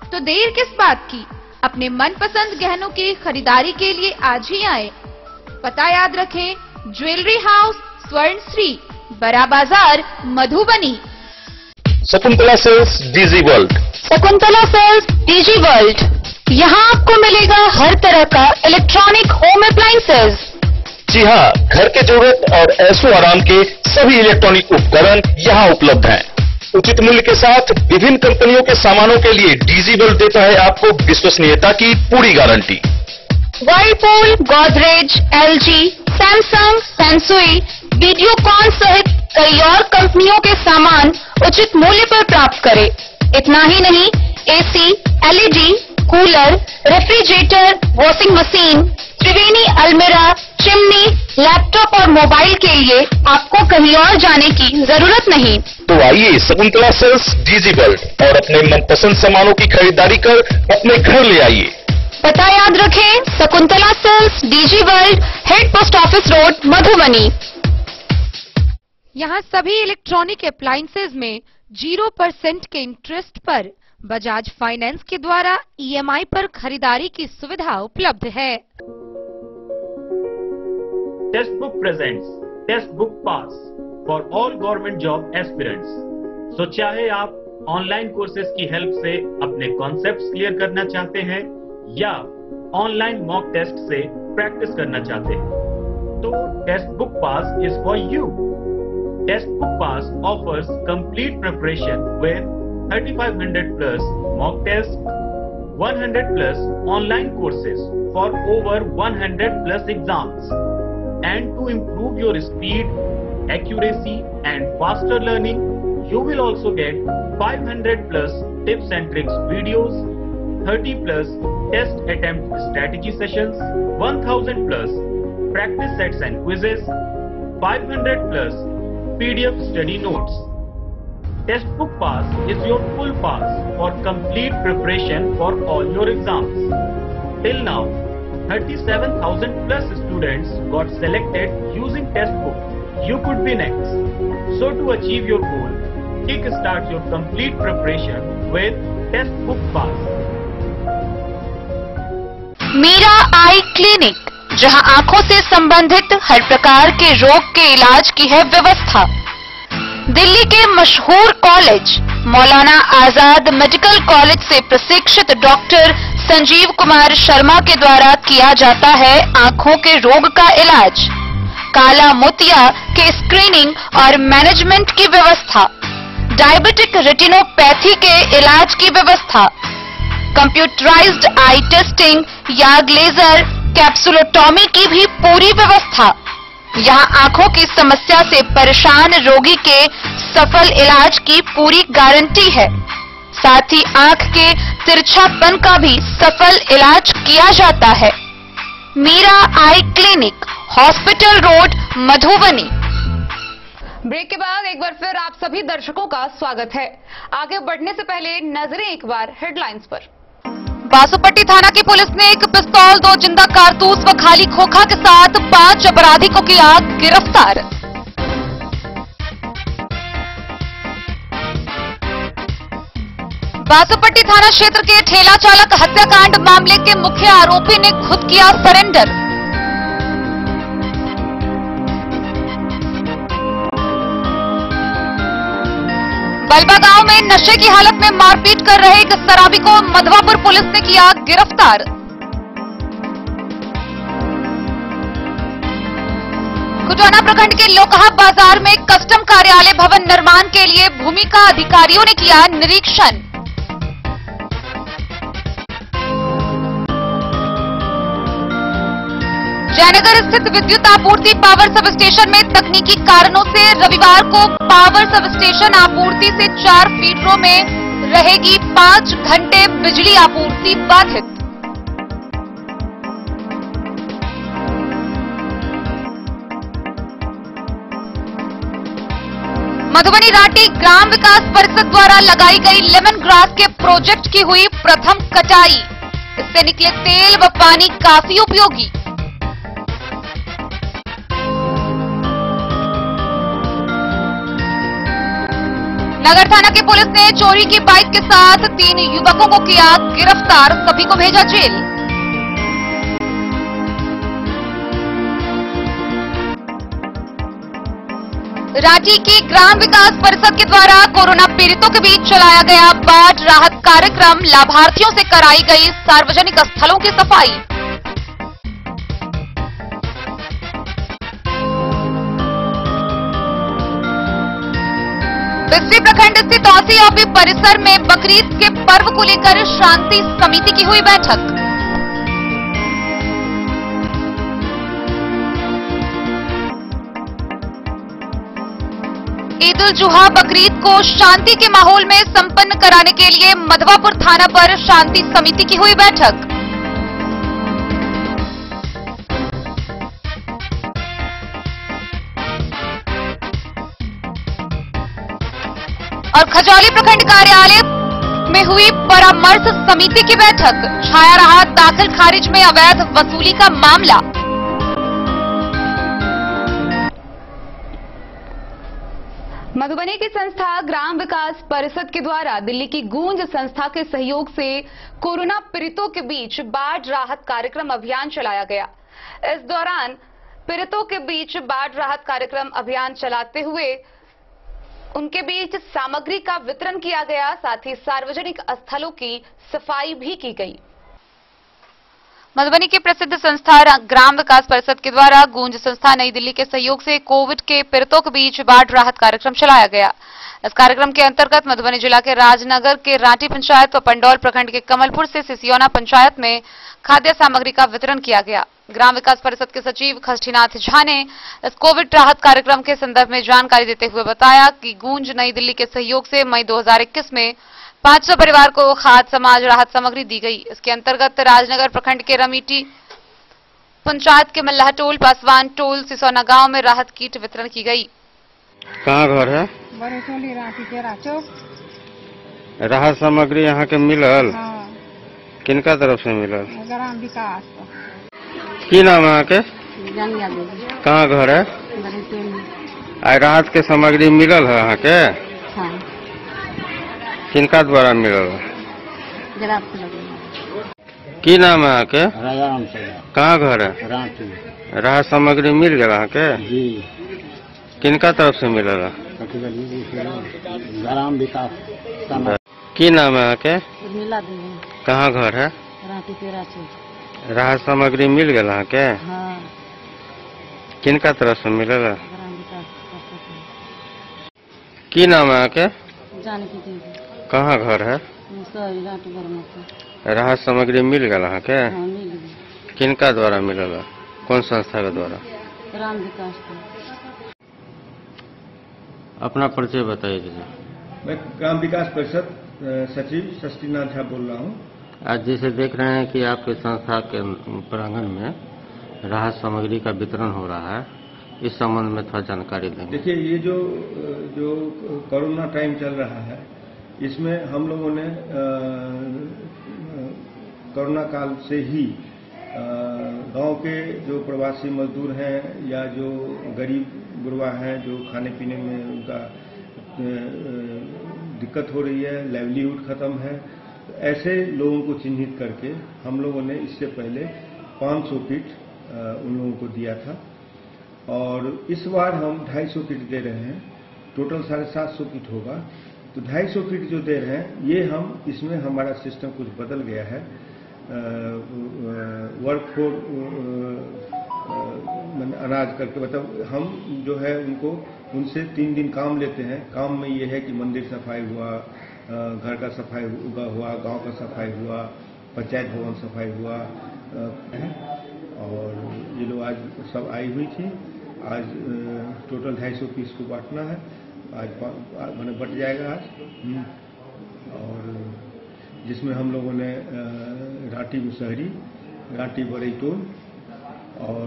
तो देर किस बात की, अपने मनपसंद गहनों की खरीदारी के लिए आज ही आए। पता याद रखें, ज्वेलरी हाउस स्वर्ण Shri, Bada Bazar, Madhubani. Shakuntala Sales DG World. Shakuntala Sales DG World, यहाँ आपको मिलेगा हर तरह का इलेक्ट्रॉनिक होम अप्लायंसेज, जी हाँ, घर के जरूरत और ऐशो आराम के सभी इलेक्ट्रॉनिक उपकरण यहाँ उपलब्ध हैं। उचित मूल्य के साथ विभिन्न कंपनियों के सामानों के लिए डीजी वर्ल्ड देता है आपको विश्वसनीयता की पूरी guarantee. Whirlpool, Godrej, LG, Samsung, Sansui, Videocon सहित कई और कंपनियों के सामान उचित मूल्य पर प्राप्त करें। इतना ही नहीं, AC, LED, cooler, refrigerator, washing machine, Triveni अलमीरा, चिमनी, लैपटॉप और मोबाइल के लिए आपको कहीं और जाने की जरूरत नहीं। तो आइए शकुंतला सेल्स डीजी वर्ल्ड और अपने मनपसंद सामानों की खरीदारी कर अपने घर ले आइए। पता याद रखें, Shakuntala Sales DG World, head post office road, Madhubani. यहाँ सभी इलेक्ट्रॉनिक अप्लायंसेज में 0% के इंटरेस्ट पर बजाज फाइनेंस के द्वारा ईएमआई पर खरीदारी की सुविधा उपलब्ध है। Testbook presents Testbook Pass for all government job aspirants. तो चाहे आप ऑनलाइन कोर्सेज की हेल्प से अपने कॉन्सेप्ट्स क्लियर करना चाहते हैं या ऑनलाइन मॉक टेस्ट से प्रैक्टिस करना चाहते हैं, तो Testbook Pass is for you. Testbook Pass offers complete preparation with 3500 plus mock tests, 100 plus online courses for over 100 plus exams. And to improve your speed, accuracy and faster learning, you will also get 500 plus tips and tricks videos, 30 plus test attempt strategy sessions, 1000 plus practice sets and quizzes, 500 plus PDF study notes. Textbook Pass is your full pass for complete preparation for all your exams. Till now, 37,000 plus students got selected using Textbook. You could be next. So to achieve your goal, kickstart your complete preparation with Textbook Pass. Meera eye clinic, जहां आंखों से संबंधित हर प्रकार के रोग के इलाज की है व्यवस्था। दिल्ली के मशहूर college Maulana Azad medical college से प्रशिक्षित डॉक्टर संजीव कुमार शर्मा के द्वारा किया जाता है आंखों के रोग का इलाज, काला मोतिया के स्क्रीनिंग और मैनेजमेंट की व्यवस्था, डायबिटिक रेटिनोपैथी के इलाज की व्यवस्था, कंप्यूटराइज्ड आई टेस्टिंग या लेजर कैप्सुलोटॉमी की भी पूरी व्यवस्था। यहाँ आंखों की समस्या से परेशान रोगी के सफल इलाज की पूरी गारंटी है। साथ ही आंख के तिरछापन का भी सफल इलाज किया जाता है। Meera eye clinic, hospital road, Madhubani. Break के बाद एक बार फिर आप सभी दर्शकों का स्वागत है। आगे बढ़ने से पहले नजरें एक बार हेडलाइंस पर। बासुपट्टी थाना की पुलिस ने एक पिस्तौल, 2 जिंदा कारतूस व खाली खोखा के साथ 5 अपराधी को किया गिरफ्तार। बासुपट्टी थाना क्षेत्र के ठेला चालक हत्याकांड मामले के मुख्य आरोपी ने खुद किया सरेंडर। बलबा गांव में नशे की हालत में मारपीट कर रहे एक शराबी को मधवापुर पुलिस ने किया गिरफ्तार। खुटाना प्रखंड के लोकहा बाजार में कस्टम कार्यालय भवन निर्माण के लिए भूमि का अधिकारियों ने किया निरीक्षण। जयनगर स्थित विद्युत आपूर्ति पावर सब स्टेशन में तकनीकी कारणों से रविवार को पावर सब स्टेशन आपूर्ति से 4 फीडरों में रहेगी 5 घंटे बिजली आपूर्ति बाधित। मधुबनी राटी ग्राम विकास परिषद द्वारा लगाई गई लेमन ग्रास के प्रोजेक्ट की हुई प्रथम कटाई। इससे निकले तेल व पानी काफी उपयोगी। नगर थाना की पुलिस ने चोरी की बाइक के साथ 3 युवकों को किया गिरफ्तार, सभी को भेजा जेल। रांची की ग्राम विकास परिषद के द्वारा कोरोना पीड़ितों के बीच चलाया गया बाढ़ राहत कार्यक्रम, लाभार्थियों से कराई गई सार्वजनिक स्थलों की सफाई। बिस्फी प्रखंड स्थित OCOP परिसर में बकरीद के पर्व को लेकर शांति समिति की हुई बैठक। ईद उल जुहा बकरीद को शांति के माहौल में संपन्न कराने के लिए मधवापुर थाना पर शांति समिति की हुई बैठक। और खजौली प्रखंड कार्यालय में हुई परामर्श समिति की बैठक। छाया रहा दाखिल खारिज में अवैध वसूली का मामला। मधुबनी की संस्था ग्राम विकास परिषद के द्वारा दिल्ली की गूंज संस्था के सहयोग से कोरोना पीड़ितों के बीच बाढ़ राहत कार्यक्रम अभियान चलाया गया। इस दौरान पीड़ितों के बीच बाढ़ राहत कार्यक्रम अभियान चलाते हुए उनके बीच सामग्री का वितरण किया गया, साथ ही सार्वजनिक स्थलों की सफाई भी की गई। मधुबनी की प्रसिद्ध संस्था ग्राम विकास परिषद के द्वारा गूंज संस्था नई दिल्ली के सहयोग से कोविड के पीड़ितों के बीच बाढ़ राहत कार्यक्रम चलाया गया। इस कार्यक्रम के अंतर्गत मधुबनी जिला के राजनगर के रांटी पंचायत व पंडौल प्रखंड के कमलपुर से सिसियोना पंचायत में खाद्य सामग्री का वितरण किया गया। ग्राम विकास परिषद के सचिव खष्ठीनाथ झा ने इस कोविड राहत कार्यक्रम के संदर्भ में जानकारी देते हुए बताया कि गूंज नई दिल्ली के सहयोग से मई 2021 में 500 परिवार को खाद्य समाज राहत सामग्री दी गई। इसके अंतर्गत राजनगर प्रखंड के रमीटी पंचायत के मल्लाह टोल, पासवान टोल, सिसोना गांव में राहत किट वितरण की गई। कहाँ घर है? बड़े टोली रांटी तेरा चौक। राहत सामग्री यहाँ के मिलल? हाँ। किनका तरफ से मिलल? ग्राम विकास। की नाम है के? जंगिया देवी। कहाँ घर है? बड़े टोली। आ राहत के सामग्री मिलल है यहाँ के? हाँ। किनका द्वारा मिलल? जरा की नाम है के? राजाराम से। कहाँ घर है? रांची। राहत सामग्री मिल गया यहाँ के? जी। किनका तरफ से मिलल? ग्राम विकास। की नाम है के? मिला देवी। कहाँ घर है? रांची तेरा चौक। राहत सामग्री मिल गया यहाँ के? हाँ। किनका तरफ से मिलल? ग्राम विकास। की नाम है के? जानकी देवी। कहाँ घर है? रांटी बर्मा। राहत सामग्री मिल गया यहाँ के? हाँ, मिल गई। किनका द्वारा मिलल? कौन संस्था के द्वारा? ग्राम विकास। अपना परिचय बताइए दीजिए। मैं ग्राम विकास परिषद सचिव खष्ठीनाथ झा बोल रहा हूँ। आज जैसे देख रहे हैं कि आपके संस्था के प्रांगण में राहत सामग्री का वितरण हो रहा है, इस संबंध में थोड़ा जानकारी देंगे। देखिए, ये जो कोरोना टाइम चल रहा है, इसमें हम लोगों ने कोरोना काल से ही गांव के जो प्रवासी मजदूर हैं या जो गरीब गुरबा हैं, जो खाने पीने में उनका दिक्कत हो रही है, लाइवलीहुड खत्म है, ऐसे लोगों को चिन्हित करके हम लोगों ने इससे पहले 500 किट उन लोगों को दिया था और इस बार हम 250 किट दे रहे हैं। टोटल 750 किट होगा। तो 250 किट जो दे रहे हैं, ये हम इसमें हमारा सिस्टम कुछ बदल गया है। वर्क फॉर अनाज करके, मतलब हम जो है उनसे 3 दिन काम लेते हैं। काम में ये है कि मंदिर सफाई हुआ, घर का सफाई हुआ, गांव का सफाई हुआ, पंचायत भवन सफाई हुआ, और ये लोग आज सब आई हुई थी। आज टोटल 250 पीस को बांटना है। आज मैंने बट जाएगा आज। और जिसमें हम लोगों ने रांटी मुसहरी, रांटी बड़ई टोल और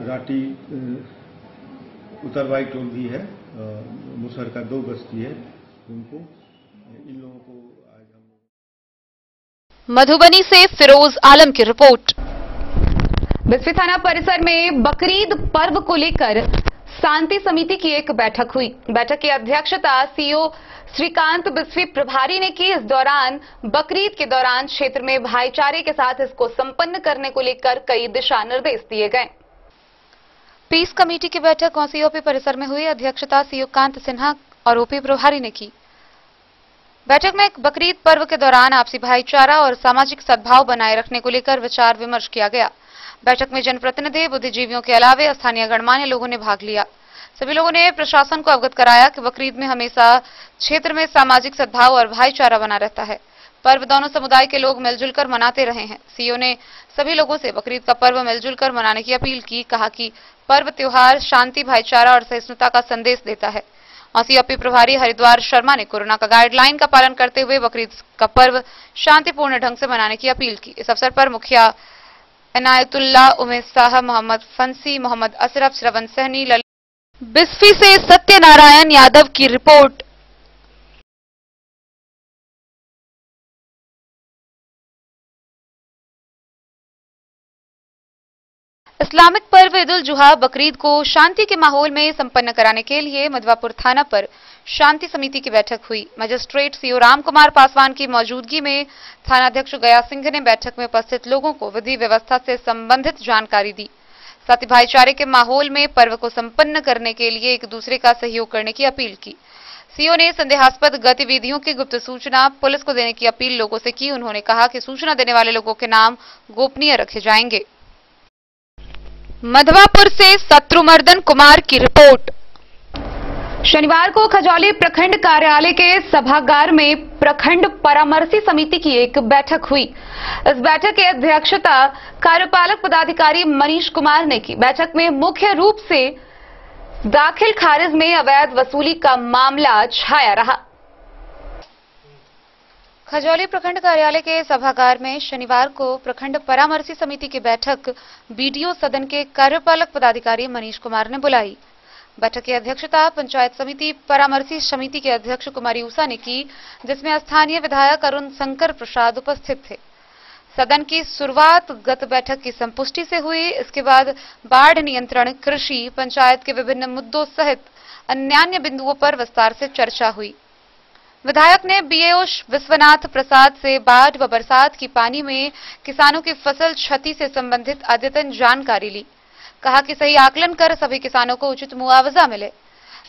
रांटी उत्तरवाई टोल भी है, मुसहर का 2 बस्ती है, उनको इन लोगों को आज हम। मधुबनी से फिरोज आलम की रिपोर्ट। बिस्फी थाना परिसर में बकरीद पर्व को लेकर शांति समिति की एक बैठक हुई। बैठक की अध्यक्षता सीओ श्रीकांत बिस्फी प्रभारी ने की। इस दौरान बकरीद के दौरान क्षेत्र में भाईचारे के साथ इसको संपन्न करने को लेकर कई दिशा निर्देश दिए गए। पीस कमेटी की बैठक OCOP परिसर में हुई। अध्यक्षता सीओ कांत सिन्हा और OP प्रभारी ने की। बैठक में बकरीद पर्व के दौरान आपसी भाईचारा और सामाजिक सद्भाव बनाए रखने को लेकर विचार विमर्श किया गया। बैठक में जनप्रतिनिधि, बुद्धिजीवियों के अलावे स्थानीय गणमान्य लोगों ने भाग लिया। सभी लोगों ने प्रशासन को अवगत कराया कि बकरीद में हमेशा क्षेत्र में सामाजिक सद्भाव और भाईचारा बना रहता है। पर्व दोनों समुदाय के लोग मिलजुल कर मनाते रहे हैं। सीओ ने सभी लोगों से बकरीद का पर्व मिलजुल कर मनाने की अपील की। कहा कि पर्व त्योहार शांति, भाईचारा और सहिष्णुता का संदेश देता है। सीओपी प्रभारी हरिद्वार शर्मा ने कोरोना का गाइडलाइन का पालन करते हुए बकरीद का पर्व शांतिपूर्ण ढंग से मनाने की अपील की। इस अवसर पर मुखिया इनायतुल्लाह, उमेश शाह, मोहम्मद फंसी, मोहम्मद अशरफ, श्रवण सहनी, बिस्फी से सत्यनारायण यादव की रिपोर्ट। इस्लामिक पर्व ईद उल जुहा बकरीद को शांति के माहौल में संपन्न कराने के लिए मधवापुर थाना पर शांति समिति की बैठक हुई। मजिस्ट्रेट सीओ राम कुमार पासवान की मौजूदगी में थानाध्यक्ष गया सिंह ने बैठक में उपस्थित लोगों को विधि व्यवस्था से संबंधित जानकारी दी। साथ ही भाईचारे के माहौल में पर्व को संपन्न करने के लिए एक दूसरे का सहयोग करने की अपील की। सीओ ने संदेहास्पद गतिविधियों की गुप्त सूचना पुलिस को देने की अपील लोगों से की। उन्होंने कहा कि सूचना देने वाले लोगों के नाम गोपनीय रखे जाएंगे। मधवापुर से शत्रुमर्दन कुमार की रिपोर्ट। शनिवार को खजौली प्रखंड कार्यालय के सभागार में प्रखंड परामर्शी समिति की एक बैठक हुई। इस बैठक की अध्यक्षता कार्यपालक पदाधिकारी मनीष कुमार ने की। बैठक में मुख्य रूप से दाखिल खारिज में अवैध वसूली का मामला छाया रहा। खजौली प्रखंड कार्यालय के सभागार में शनिवार को प्रखंड परामर्शी समिति की बैठक बीडीओ सदन के कार्यपालक पदाधिकारी मनीष कुमार ने बुलाई। बैठक की अध्यक्षता पंचायत समिति परामर्शी समिति के अध्यक्ष कुमारी उषा ने की, जिसमें स्थानीय विधायक अरुण शंकर प्रसाद उपस्थित थे। सदन की शुरुआत गत बैठक की संपुष्टि से हुई। इसके बाद बाढ़ नियंत्रण, कृषि, पंचायत के विभिन्न मुद्दों सहित अन्य बिंदुओं पर विस्तार से चर्चा हुई। विधायक ने बीएओ विश्वनाथ प्रसाद से बाढ़ व बरसात की पानी में किसानों की फसल क्षति से संबंधित अद्यतन जानकारी ली। कहा कि सही आकलन कर सभी किसानों को उचित मुआवजा मिले।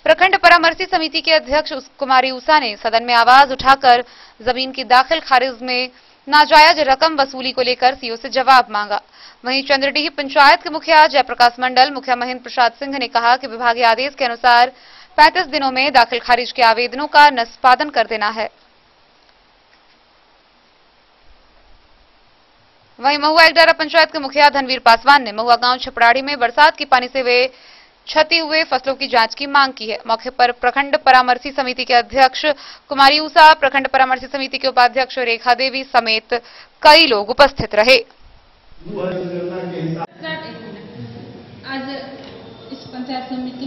प्रखंड परामर्शी समिति के अध्यक्ष कुमारी उषा ने सदन में आवाज उठाकर जमीन की दाखिल खारिज में नाजायज रकम वसूली को लेकर सीओ से जवाब मांगा। वहीं चंद्रडीह पंचायत के मुखिया जयप्रकाश मंडल, मुखिया महेंद्र प्रसाद सिंह ने कहा कि विभागीय आदेश के अनुसार 35 दिनों में दाखिल खारिज के आवेदनों का निष्पादन कर देना है। वहीं महुआ एकडारा पंचायत के मुखिया धनवीर पासवान ने महुआ गांव छपड़ाड़ी में बरसात की पानी से वे क्षति हुए फसलों की जांच की मांग की है। मौके पर प्रखंड परामर्शी समिति के अध्यक्ष कुमारी उषा, प्रखंड परामर्शी समिति के उपाध्यक्ष रेखा देवी समेत कई लोग उपस्थित रहे। आज इस पंचायत समिति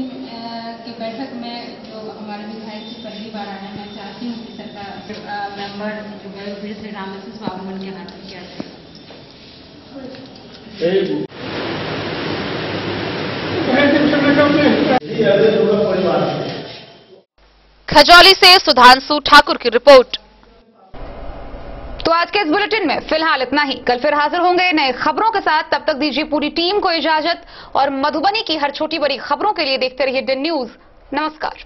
की बैठक में जो हमारे विधायक जी पहली बार आए, मैं चाहती हूँ कि सरकार मेंबर जो गए श्री रामेश्वर स्वागमन के नाटक किया जाए। खजौली से सुधांशु ठाकुर की रिपोर्ट। तो आज के इस बुलेटिन में फिलहाल इतना ही। कल फिर हाजिर होंगे नए खबरों के साथ। तब तक दीजिए पूरी टीम को इजाजत और मधुबनी की हर छोटी बड़ी खबरों के लिए देखते रहिए DIN न्यूज। नमस्कार।